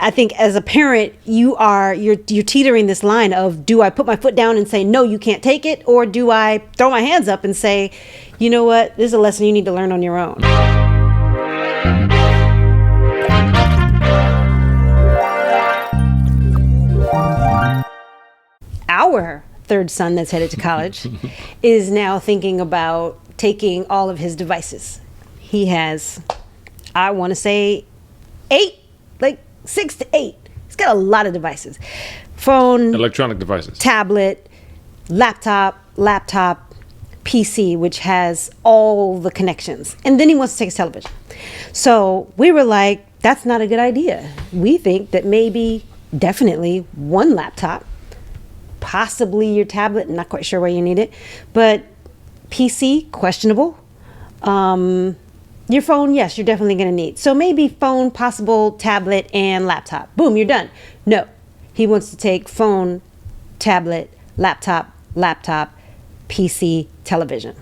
I think as a parent, you're teetering this line of, do I put my foot down and say, no, you can't take it? Or do I throw my hands up and say, you know what, this is a lesson you need to learn on your own? Our third son that's headed to college is now thinking about taking all of his devices. He has, I want to say 6 to 8. He's got a lot of devices. Phone, electronic devices, tablet, laptop, PC, which has all the connections. And then he wants to take his television. So we were like, that's not a good idea. We think that maybe, definitely one laptop, possibly your tablet, not quite sure where you need it, but PC, questionable. Your phone, yes, you're definitely going to need. So maybe phone, possible, tablet, and laptop. Boom, you're done. No, he wants to take phone, tablet, laptop, PC, television.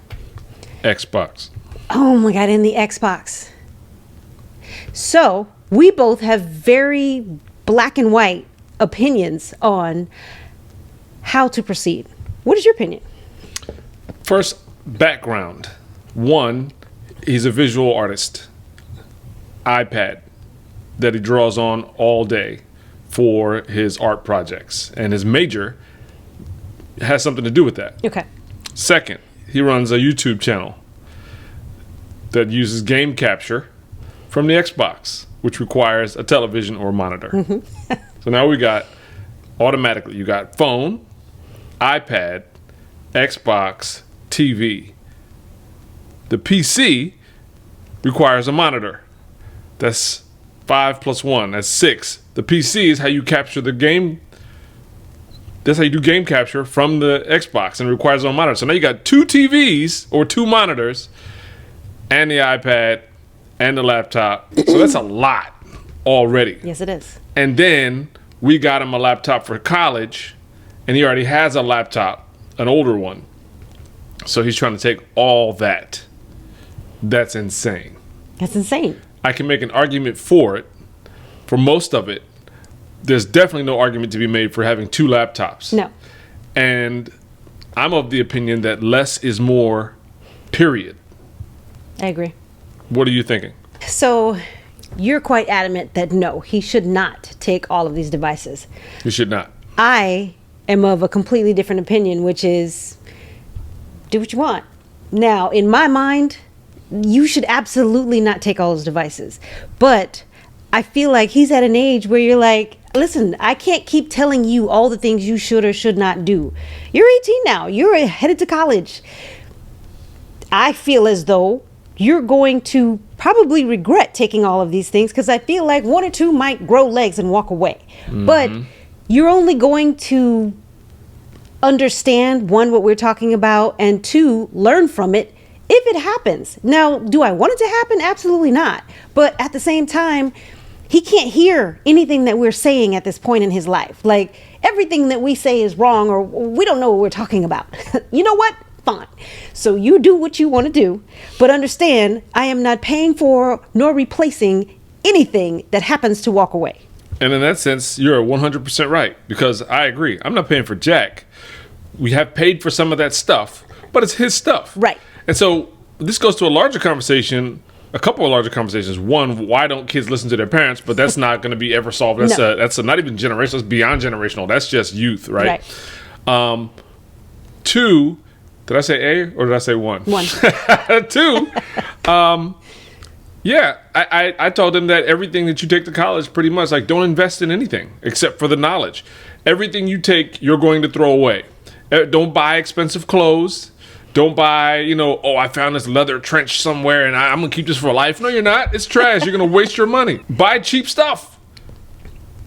Xbox. Oh my God, and the Xbox. So we both have very black and white opinions on how to proceed. What is your opinion? First, background. One, he's a visual artist. iPad that he draws on all day for his art projects. And his major has something to do with that. Okay. Second, he runs a YouTube channel that uses game capture from the Xbox, which requires a television or monitor. Mm-hmm. So now we got, automatically, you got phone, iPad, Xbox, TV. The PC requires a monitor. That's 5 plus 1. That's 6. The PC is how you capture the game. That's how you do game capture from the Xbox, and it requires a monitor. So now you got 2 TVs or 2 monitors and the iPad and the laptop. So that's a lot already. Yes, it is. And then we got him a laptop for college, and he already has a laptop, an older one. So he's trying to take all that. That's insane. That's insane. I can make an argument for it. For most of it, there's definitely no argument to be made for having 2 laptops. No. And I'm of the opinion that less is more, period. I agree. What are you thinking? So you're quite adamant that no, he should not take all of these devices. He should not. I am of a completely different opinion, which is do what you want. Now, in my mind, you should absolutely not take all those devices. But I feel like he's at an age where you're like, listen, I can't keep telling you all the things you should or should not do. You're 18 now. You're headed to college. I feel as though you're going to probably regret taking all of these things, because I feel like 1 or 2 might grow legs and walk away. Mm-hmm. But you're only going to understand, 1, what we're talking about, and 2, learn from it if it happens. Now, do I want it to happen? Absolutely not. But at the same time, he can't hear anything that we're saying at this point in his life. Like, everything that we say is wrong, or we don't know what we're talking about. You know what? Fine. So you do what you want to do, but understand I am not paying for nor replacing anything that happens to walk away. And in that sense, you're 100% right, because I agree. I'm not paying for Jack. We have paid for some of that stuff, but it's his stuff. Right. And so this goes to a larger conversation, a couple of larger conversations. One, why don't kids listen to their parents? But that's not going to be ever solved. That's not even generational. It's beyond generational. That's just youth, right? 2, did I say A or did I say 1? 1. 2, yeah, I told them that everything that you take to college, pretty much, like, don't invest in anything except for the knowledge. Everything you take, you're going to throw away. Don't buy expensive clothes. Don't buy, I found this leather trench somewhere and I'm going to keep this for life. No, you're not. It's trash. You're going to waste your money. Buy cheap stuff.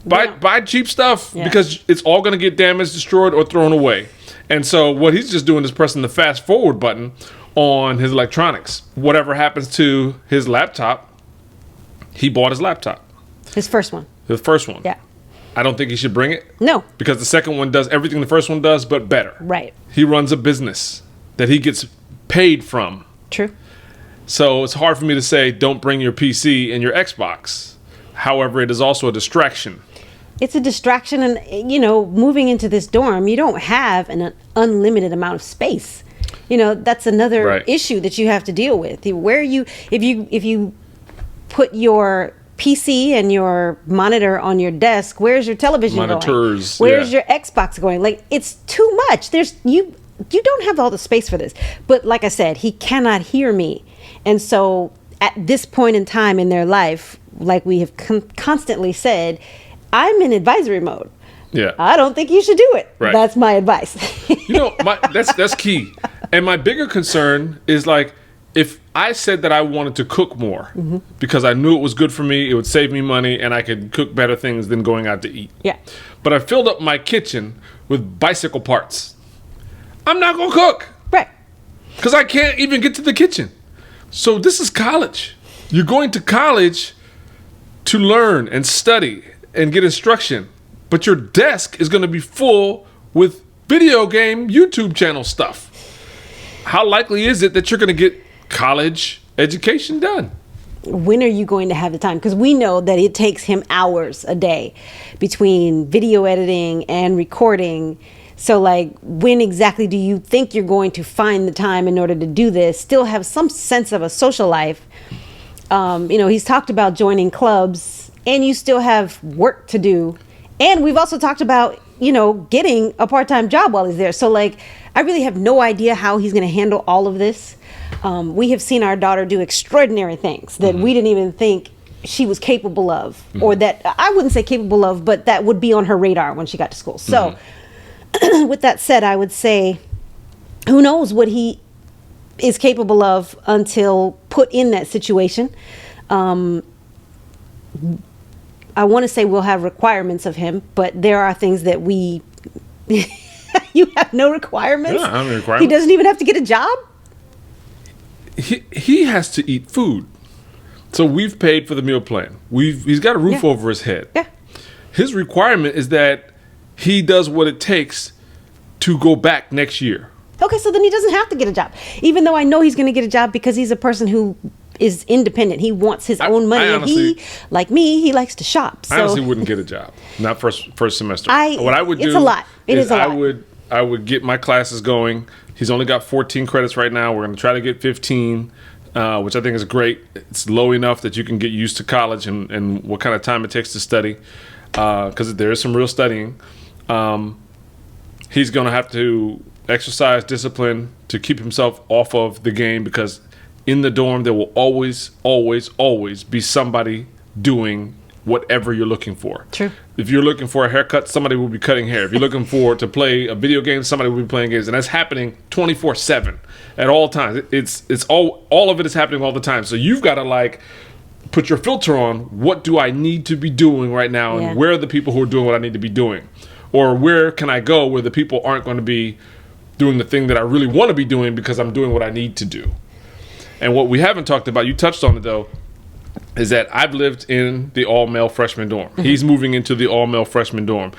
Buy cheap stuff because it's all going to get damaged, destroyed, or thrown away. And so what he's just doing is pressing the fast forward button on his electronics. Whatever happens to his laptop, he bought his laptop. His first one. The first one. Yeah. I don't think he should bring it. No. Because the second one does everything the first one does, but better. Right. He runs a business that he gets paid from. True. So it's hard for me to say, don't bring your PC and your Xbox. However, it is also a distraction. It's a distraction, and moving into this dorm, you don't have an unlimited amount of space. That's another Right. issue that you have to deal with. If you put your PC and your monitor on your desk, where's your television Monitors, going? Where's yeah. your Xbox going? Like, it's too much. You don't have all the space for this. But like I said, he cannot hear me. And so at this point in time in their life, like we have constantly said, I'm in advisory mode. Yeah. I don't think you should do it. Right. That's my advice. That's key. And my bigger concern is, like, if I said that I wanted to cook more because I knew it was good for me, it would save me money, and I could cook better things than going out to eat. Yeah. But I filled up my kitchen with bicycle parts. I'm not going to cook Right. because I can't even get to the kitchen. So this is college. You're going to college to learn and study and get instruction, but your desk is going to be full with video game YouTube channel stuff. How likely is it that you're going to get college education done? When are you going to have the time? Because we know that it takes him hours a day between video editing and recording. So, like, when exactly do you think you're going to find the time in order to do this? Still have some sense of a social life. He's talked about joining clubs, and you still have work to do. And we've also talked about, getting a part-time job while he's there. So, like, I really have no idea how he's going to handle all of this. We have seen our daughter do extraordinary things that we didn't even think she was capable of, or that I wouldn't say capable of, but that would be on her radar when she got to school. So, with that said, I would say, who knows what he is capable of until put in that situation. I want to say we'll have requirements of him, but there are things that we... You have no requirements? Yeah, I have no requirements. He doesn't even have to get a job? He has to eat food. So we've paid for the meal plan. He's got a roof Yeah. over his head. Yeah. His requirement is that he does what it takes to go back next year. Okay, so then he doesn't have to get a job. Even though I know he's going to get a job because he's a person who is independent. He wants his own money. I And he, honestly- like me, he likes to shop. So I honestly wouldn't get a job. Not first semester. I- What I would do it's a lot. It is a I lot. would get my classes going. He's only got 14 credits right now. We're going to try to get 15, which I think is great. It's low enough that you can get used to college and what kind of time it takes to study, because there is some real studying. He's going to have to exercise discipline to keep himself off of the game, because in the dorm there will always, always, always be somebody doing whatever you're looking for. True. If you're looking for a haircut, somebody will be cutting hair. If you're looking to play a video game, somebody will be playing games, and that's happening 24/7 at all times. It's all of it is happening all the time. So you've got to, like, put your filter on. What do I need to be doing right now, Yeah. and where are the people who are doing what I need to be doing, or where can I go where the people aren't going to be doing the thing that I really want to be doing because I'm doing what I need to do. And what we haven't talked about, you touched on it though, is that I've lived in the all-male freshman dorm. He's moving into the all-male freshman dorm.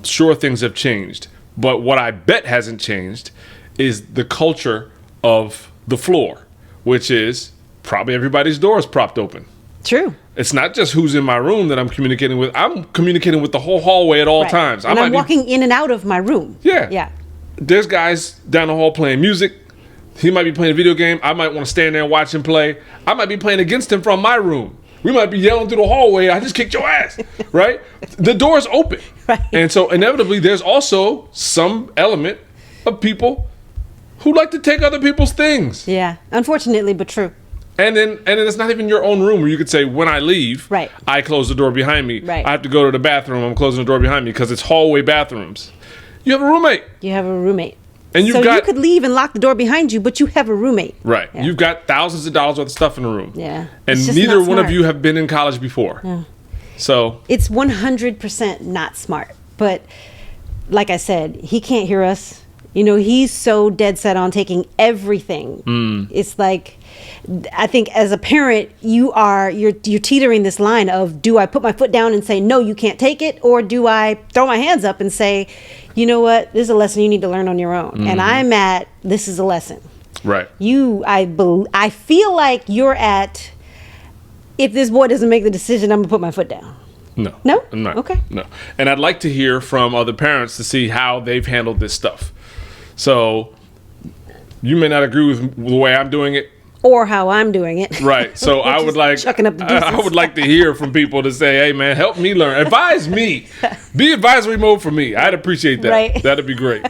Sure, things have changed, but what I bet hasn't changed is the culture of the floor, which is probably everybody's door is propped open. True. It's not just who's in my room that I'm communicating with. I'm communicating with the whole hallway at all Right. times. And I'm walking in and out of my room. Yeah. Yeah. There's guys down the hall playing music. He might be playing a video game. I might want to stand there and watch him play. I might be playing against him from my room. We might be yelling through the hallway, I just kicked your ass, right? The door's open. Right. And so inevitably there's also some element of people who like to take other people's things. Yeah. Unfortunately, but true. And then it's not even your own room where you could say, when I leave, Right. I close the door behind me. Right. I have to go to the bathroom, I'm closing the door behind me because it's hallway bathrooms. You have a roommate. You have a roommate. And you've so got- you could leave and lock the door behind you, but you have a roommate. Right. Yeah. You've got thousands of dollars worth of stuff in the room. Yeah. And It's just neither not one of smart. you have been in college before. So, It's 100% not smart. But like I said, he can't hear us. You know, he's so dead set on taking everything. It's like, I think as a parent, you're teetering this line of, do I put my foot down and say, no, you can't take it? Or do I throw my hands up and say, you know what, this is a lesson you need to learn on your own. And I'm at, this is a lesson. right. I feel like you're at, if this boy doesn't make the decision, I'm gonna put my foot down. No. No? I'm not. Okay. No. And I'd like to hear from other parents to see how they've handled this stuff. So you may not agree with the way I'm doing it. Or how I'm doing it. Right. So I would Just like chucking up the I deuces. would like to hear from people to say, hey man, help me learn. Advise me. Be advisory mode for me. I'd appreciate that. Right. That'd be great.